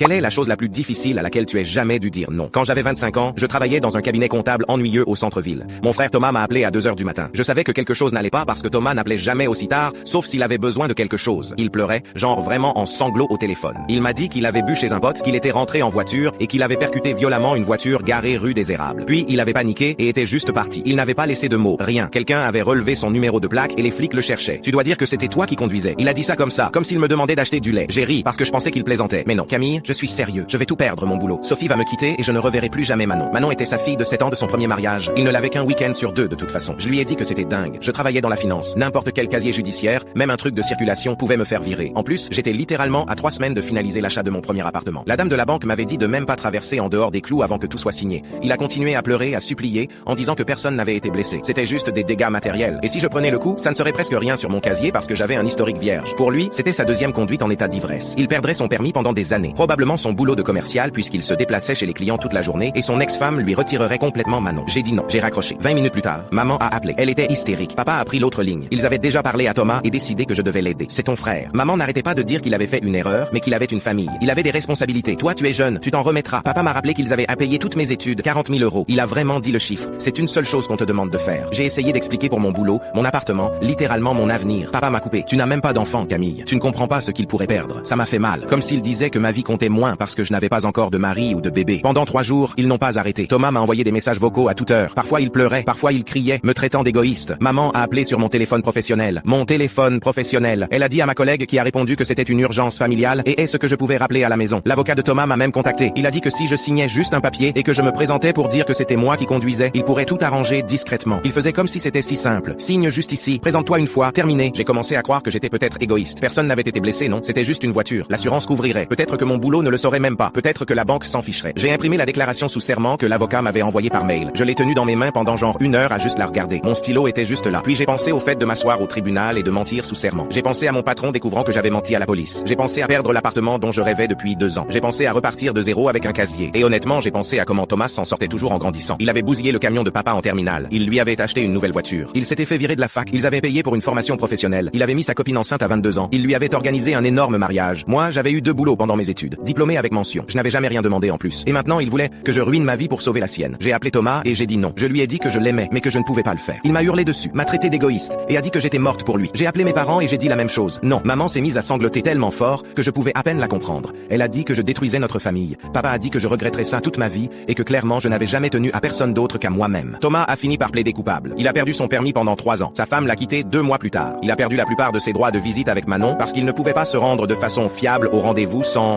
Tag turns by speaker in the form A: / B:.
A: Quelle est la chose la plus difficile à laquelle tu aies jamais dû dire non? Quand j'avais 25 ans, je travaillais dans un cabinet comptable ennuyeux au centre-ville. Mon frère Thomas m'a appelé à 2 heures du matin. Je savais que quelque chose n'allait pas parce que Thomas n'appelait jamais aussi tard, sauf s'il avait besoin de quelque chose. Il pleurait, genre vraiment en sanglots au téléphone. Il m'a dit qu'il avait bu chez un pote, qu'il était rentré en voiture et qu'il avait percuté violemment une voiture garée rue des Érables. Puis il avait paniqué et était juste parti. Il n'avait pas laissé de mots, rien. Quelqu'un avait relevé son numéro de plaque et les flics le cherchaient. Tu dois dire que c'était toi qui conduisais. Il a dit ça, comme s'il me demandait d'acheter du lait. J'ai ri parce que je pensais qu'il plaisantait. Mais non, Camille, je suis sérieux. Je vais tout perdre mon boulot. Sophie va me quitter et je ne reverrai plus jamais Manon. Manon était sa fille de 7 ans de son premier mariage. Il ne l'avait qu'un week-end sur 2 de toute façon. Je lui ai dit que c'était dingue. Je travaillais dans la finance. N'importe quel casier judiciaire, même un truc de circulation pouvait me faire virer. En plus, j'étais littéralement à 3 semaines de finaliser l'achat de mon premier appartement. La dame de la banque m'avait dit de même pas traverser en dehors des clous avant que tout soit signé. Il a continué à pleurer, à supplier, en disant que personne n'avait été blessé. C'était juste des dégâts matériels. Et si je prenais le coup, ça ne serait presque rien sur mon casier parce que j'avais un historique vierge. Pour lui, c'était sa deuxième conduite en état d'ivresse. Il perdrait son permis pendant des années. Probablement son boulot de commercial puisqu'il se déplaçait chez les clients toute la journée et son ex-femme lui retirerait complètement Manon. J'ai dit non. J'ai raccroché. 20 minutes plus tard, maman a appelé. Elle était hystérique. Papa a pris l'autre ligne. Ils avaient déjà parlé à Thomas et décidé que je devais l'aider. C'est ton frère. Maman n'arrêtait pas de dire qu'il avait fait une erreur, mais qu'il avait une famille. Il avait des responsabilités. Toi, tu es jeune. Tu t'en remettras. Papa m'a rappelé qu'ils avaient à payer toutes mes études. 40 000 euros. Il a vraiment dit le chiffre. C'est une seule chose qu'on te demande de faire. J'ai essayé d'expliquer pour mon boulot, mon appartement, littéralement mon avenir. Papa m'a coupé. Tu n'as même pas d'enfant, Camille. Tu ne comprends pas ce qu'il pourrait perdre. Ça m'a fait mal. Comme s'il disait que ma vie comptait moins parce que je n'avais pas encore de mari ou de bébé. Pendant 3 jours, ils n'ont pas arrêté. Thomas m'a envoyé des messages vocaux à toute heure. Parfois il pleurait, parfois il criait, me traitant d'égoïste. Maman a appelé sur mon téléphone professionnel. Mon téléphone professionnel. Elle a dit à ma collègue qui a répondu que c'était une urgence familiale et est-ce que je pouvais rappeler à la maison. L'avocat de Thomas m'a même contacté. Il a dit que si je signais juste un papier et que je me présentais pour dire que c'était moi qui conduisais, il pourrait tout arranger discrètement. Il faisait comme si c'était si simple. Signe juste ici, présente-toi une fois, terminé. J'ai commencé à croire que j'étais peut-être égoïste. Personne n'avait été blessé, non? C'était juste une voiture. L'assurance couvrirait. Peut-être que mon boulot ne le saurait même pas. Peut-être que la banque s'en ficherait. J'ai imprimé la déclaration sous serment que l'avocat m'avait envoyée par mail. Je l'ai tenue dans mes mains pendant genre 1 heure à juste la regarder. Mon stylo était juste là. Puis j'ai pensé au fait de m'asseoir au tribunal et de mentir sous serment. J'ai pensé à mon patron découvrant que j'avais menti à la police. J'ai pensé à perdre l'appartement dont je rêvais depuis 2 ans. J'ai pensé à repartir de zéro avec un casier. Et honnêtement, j'ai pensé à comment Thomas s'en sortait toujours en grandissant. Il avait bousillé le camion de papa en terminale. Il lui avait acheté une nouvelle voiture. Il s'était fait virer de la fac. Ils avaient payé pour une formation professionnelle. Il avait mis sa copine enceinte à 22 ans. Il lui avait organisé un énorme mariage. Moi, j'avais eu 2 boulots pendant mes études. Diplômé avec mention. Je n'avais jamais rien demandé en plus. Et maintenant, il voulait que je ruine ma vie pour sauver la sienne. J'ai appelé Thomas et j'ai dit non. Je lui ai dit que je l'aimais, mais que je ne pouvais pas le faire. Il m'a hurlé dessus, m'a traité d'égoïste et a dit que j'étais morte pour lui. J'ai appelé mes parents et j'ai dit la même chose. Non, maman s'est mise à sangloter tellement fort que je pouvais à peine la comprendre. Elle a dit que je détruisais notre famille. Papa a dit que je regretterais ça toute ma vie et que clairement je n'avais jamais tenu à personne d'autre qu'à moi-même. Thomas a fini par plaider coupable. Il a perdu son permis pendant 3 ans. Sa femme l'a quitté 2 mois plus tard. Il a perdu la plupart de ses droits de visite avec Manon parce qu'il ne pouvait pas se rendre de façon fiable au rendez-vous sans